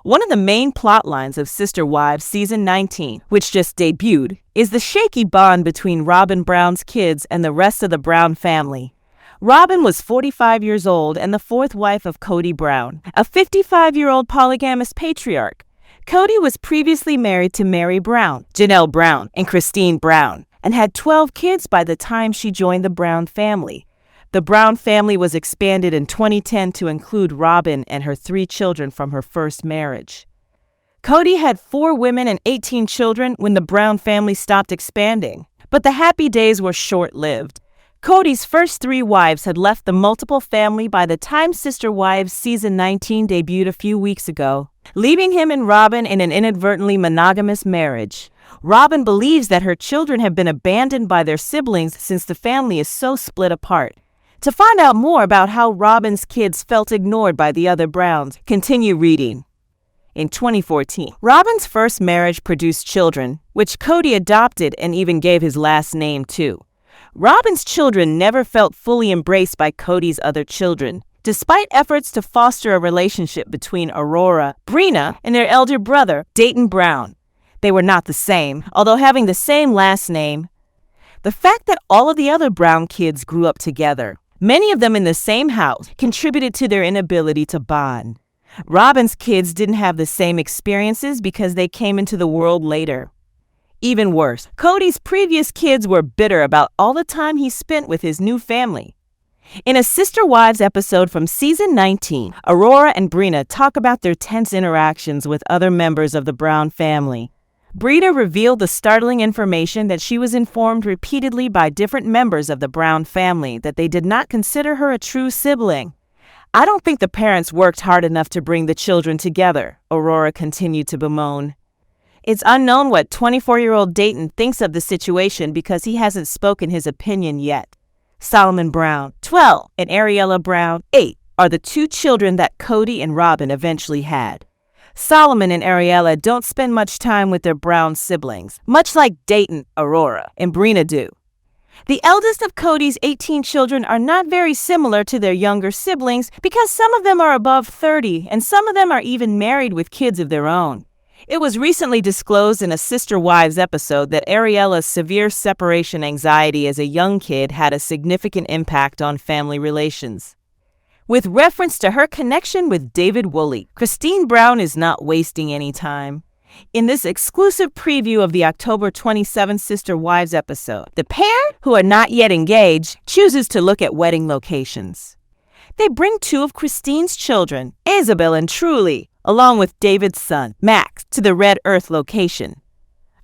One of the main plot lines of Sister Wives Season 19, which just debuted, is the shaky bond between Robyn Brown's kids and the rest of the Brown family. Robyn was 45 years old and the fourth wife of Kody Brown, a 55-year-old polygamous patriarch. Kody was previously married to Mary Brown, Janelle Brown, and Christine Brown, and had 12 kids by the time she joined the Brown family. The Brown family was expanded in 2010 to include Robyn and her 3 children from her first marriage. Kody had 4 women and 18 children when the Brown family stopped expanding, but the happy days were short-lived. Kody's first 3 wives had left the multiple family by the time Sister Wives Season 19 debuted a few weeks ago, leaving him and Robyn in an inadvertently monogamous marriage. Robyn believes that her children have been abandoned by their siblings since the family is so split apart. To find out more about how Robyn's kids felt ignored by the other Browns, continue reading. In 2014, Robyn's first marriage produced children, which Kody adopted and even gave his last name to. Robyn's children never felt fully embraced by Kody's other children, despite efforts to foster a relationship between Aurora, Brina, and their elder brother, Dayton Brown. They were not the same, although having the same last name. The fact that all of the other Brown kids grew up together, many of them in the same house, contributed to their inability to bond. Robyn's kids didn't have the same experiences because they came into the world later. Even worse, Kody's previous kids were bitter about all the time he spent with his new family. In a Sister Wives episode from Season 19, Aurora and Brina talk about their tense interactions with other members of the Brown family. Brina revealed the startling information that she was informed repeatedly by different members of the Brown family that they did not consider her a true sibling. "I don't think the parents worked hard enough to bring the children together," Aurora continued to bemoan. It's unknown what 24-year-old Dayton thinks of the situation because he hasn't spoken his opinion yet. Solomon Brown, 12, and Ariella Brown, 8, are the 2 children that Kody and Robyn eventually had. Solomon and Ariella don't spend much time with their Brown siblings, much like Dayton, Aurora, and Brina do. The eldest of Kody's 18 children are not very similar to their younger siblings because some of them are above 30 and some of them are even married with kids of their own. It was recently disclosed in a Sister Wives episode that Ariella's severe separation anxiety as a young kid had a significant impact on family relations. With reference to her connection with David Woolley, Christine Brown is not wasting any time. In this exclusive preview of the October 27 Sister Wives episode, the pair, who are not yet engaged, chooses to look at wedding locations. They bring 2 of Christine's children, Isabel and Truly, along with David's son, Max, to the Red Earth location.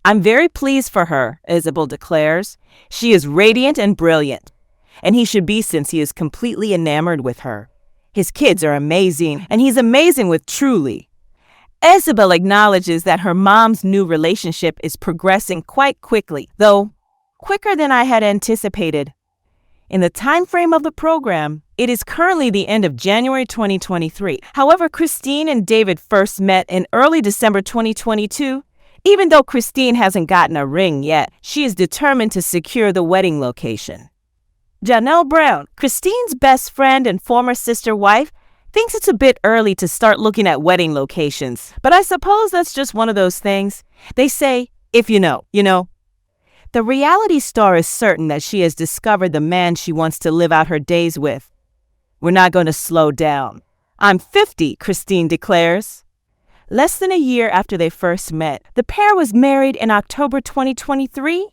"I'm very pleased for her," Isabel declares. "She is radiant and brilliant, and he should be since he is completely enamored with her. His kids are amazing, and he's amazing with Truly." Isabel acknowledges that her mom's new relationship is progressing quite quickly, though quicker than I had anticipated. In the time frame of the program, it is currently the end of January 2023. However, Christine and David first met in early December 2022. Even though Christine hasn't gotten a ring yet, she is determined to secure the wedding location. Janelle Brown, Christine's best friend and former sister wife, thinks it's a bit early to start looking at wedding locations, but I suppose that's just one of those things. They say, if you know, you know. The reality star is certain that she has discovered the man she wants to live out her days with. "We're not going to slow down. I'm 50, Christine declares. Less than a year after they first met, the pair was married in October 2023.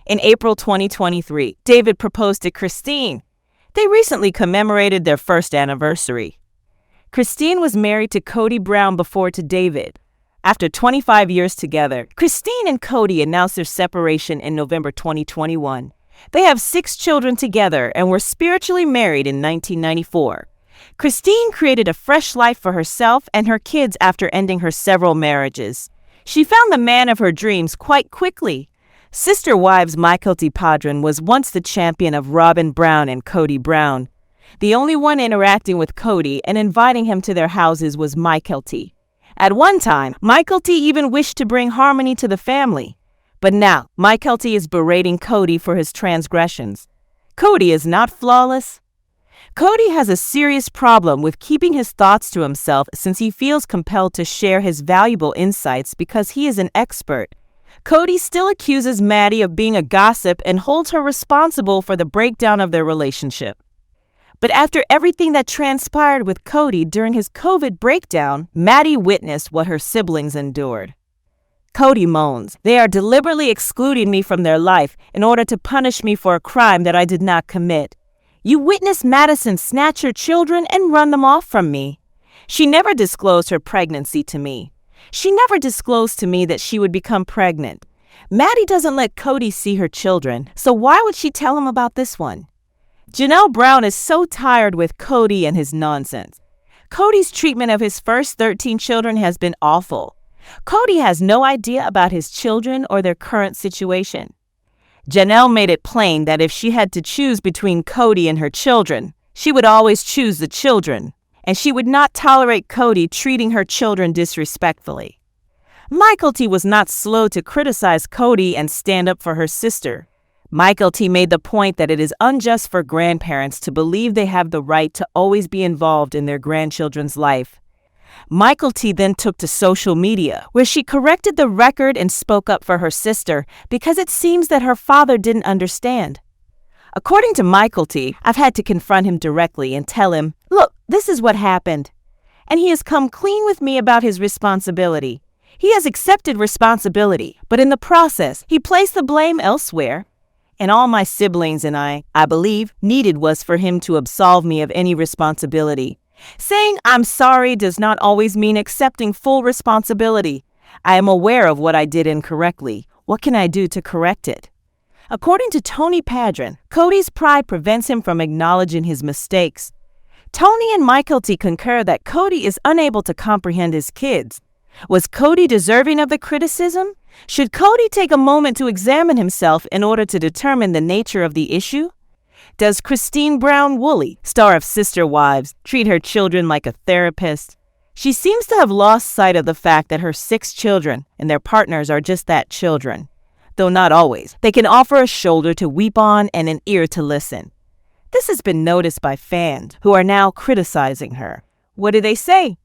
In April 2023, David proposed to Christine. They recently commemorated their first anniversary. Christine was married to Kody Brown before to David. After 25 years together, Christine and Kody announced their separation in November 2021. They have 6 children together and were spiritually married in 1994. Christine created a fresh life for herself and her kids after ending her several marriages. She found the man of her dreams quite quickly. Sister Wives Mykelti Padron was once the champion of Robyn Brown and Kody Brown. The only one interacting with Kody and inviting him to their houses was Mykelti. At one time, Mykelti even wished to bring harmony to the family. But now, Mykelti is berating Kody for his transgressions. Kody is not flawless. Kody has a serious problem with keeping his thoughts to himself since he feels compelled to share his valuable insights because he is an expert. Kody still accuses Maddie of being a gossip and holds her responsible for the breakdown of their relationship. But after everything that transpired with Kody during his COVID breakdown, Maddie witnessed what her siblings endured. Kody moans, "They are deliberately excluding me from their life in order to punish me for a crime that I did not commit. You witnessed Madison snatch her children and run them off from me. She never disclosed her pregnancy to me. She never disclosed to me that she would become pregnant. Maddie doesn't let Kody see her children, so why would she tell him about this one?" Janelle Brown is so tired with Kody and his nonsense. Kody's treatment of his first 13 children has been awful. Kody has no idea about his children or their current situation. Janelle made it plain that if she had to choose between Kody and her children, she would always choose the children, and she would not tolerate Kody treating her children disrespectfully. Mykelti was not slow to criticize Kody and stand up for her sister. Mykelti made the point that it is unjust for grandparents to believe they have the right to always be involved in their grandchildren's life. Mykelti then took to social media, where she corrected the record and spoke up for her sister because it seems that her father didn't understand. According to Mykelti, "I've had to confront him directly and tell him, look, this is what happened. And he has come clean with me about his responsibility. He has accepted responsibility, but in the process, he placed the blame elsewhere. And all my siblings and I believe, needed was for him to absolve me of any responsibility. Saying I'm sorry does not always mean accepting full responsibility. I am aware of what I did incorrectly. What can I do to correct it?" According to Tony Padron, Kody's pride prevents him from acknowledging his mistakes. Tony and Mykelti concur that Kody is unable to comprehend his kids. Was Kody deserving of the criticism? Should Kody take a moment to examine himself in order to determine the nature of the issue? Does Christine Brown Woolley, star of Sister Wives, treat her children like a therapist? She seems to have lost sight of the fact that her 6 children and their partners are just that, children. Though not always, they can offer a shoulder to weep on and an ear to listen. This has been noticed by fans who are now criticizing her. What do they say?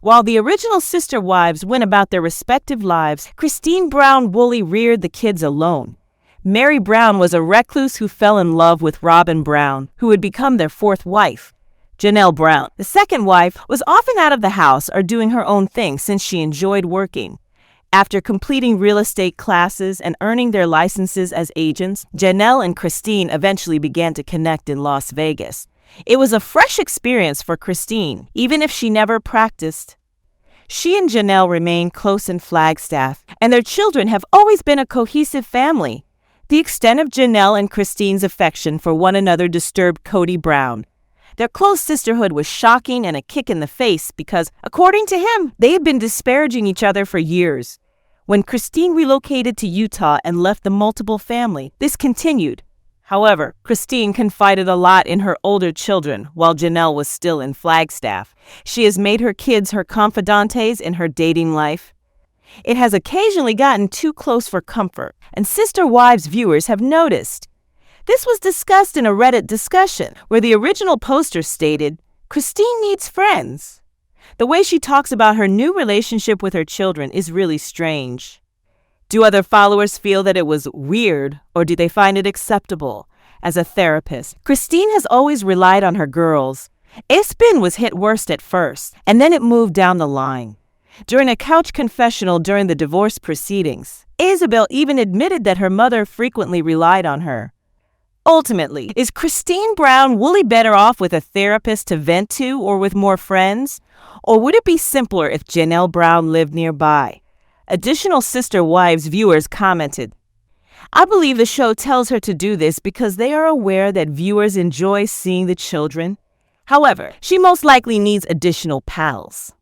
While the original Sister Wives went about their respective lives, Christine Brown Woolley reared the kids alone. Mary Brown was a recluse who fell in love with Robyn Brown, who would become their 4th wife. Janelle Brown, the 2nd wife, was often out of the house or doing her own thing since she enjoyed working. After completing real estate classes and earning their licenses as agents, Janelle and Christine eventually began to connect in Las Vegas. It was a fresh experience for Christine, even if she never practiced. She and Janelle remain close in Flagstaff, and their children have always been a cohesive family. The extent of Janelle and Christine's affection for one another disturbed Kody Brown. Their close sisterhood was shocking and a kick in the face because, according to him, they had been disparaging each other for years. When Christine relocated to Utah and left the multiple family, this continued. However, Christine confided a lot in her older children while Janelle was still in Flagstaff. She has made her kids her confidantes in her dating life. It has occasionally gotten too close for comfort, and Sister Wives viewers have noticed. This was discussed in a Reddit discussion where the original poster stated, "Christine needs friends." The way she talks about her new relationship with her children is really strange. Do other followers feel that it was weird, or do they find it acceptable? As a therapist, Christine has always relied on her girls. Espen was hit worst at first, and then it moved down the line. During a couch confessional during the divorce proceedings, Isabel even admitted that her mother frequently relied on her. Ultimately, is Christine Brown Woolley better off with a therapist to vent to or with more friends? Or would it be simpler if Janelle Brown lived nearby? Additional Sister Wives viewers commented, "I believe the show tells her to do this because they are aware that viewers enjoy seeing the children. However, she most likely needs additional pals.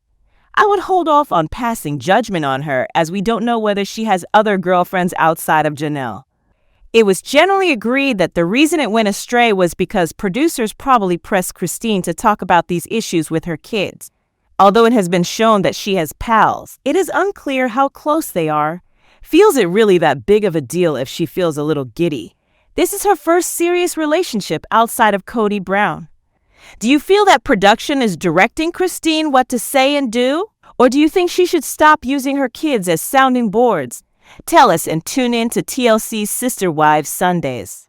I would hold off on passing judgment on her as we don't know whether she has other girlfriends outside of Janelle." It was generally agreed that the reason it went astray was because producers probably pressed Christine to talk about these issues with her kids. Although it has been shown that she has pals, it is unclear how close they are. Feels it really that big of a deal if she feels a little giddy? This is her first serious relationship outside of Kody Brown. Do you feel that production is directing Christine what to say and do? Or do you think she should stop using her kids as sounding boards? Tell us and tune in to TLC's Sister Wives Sundays.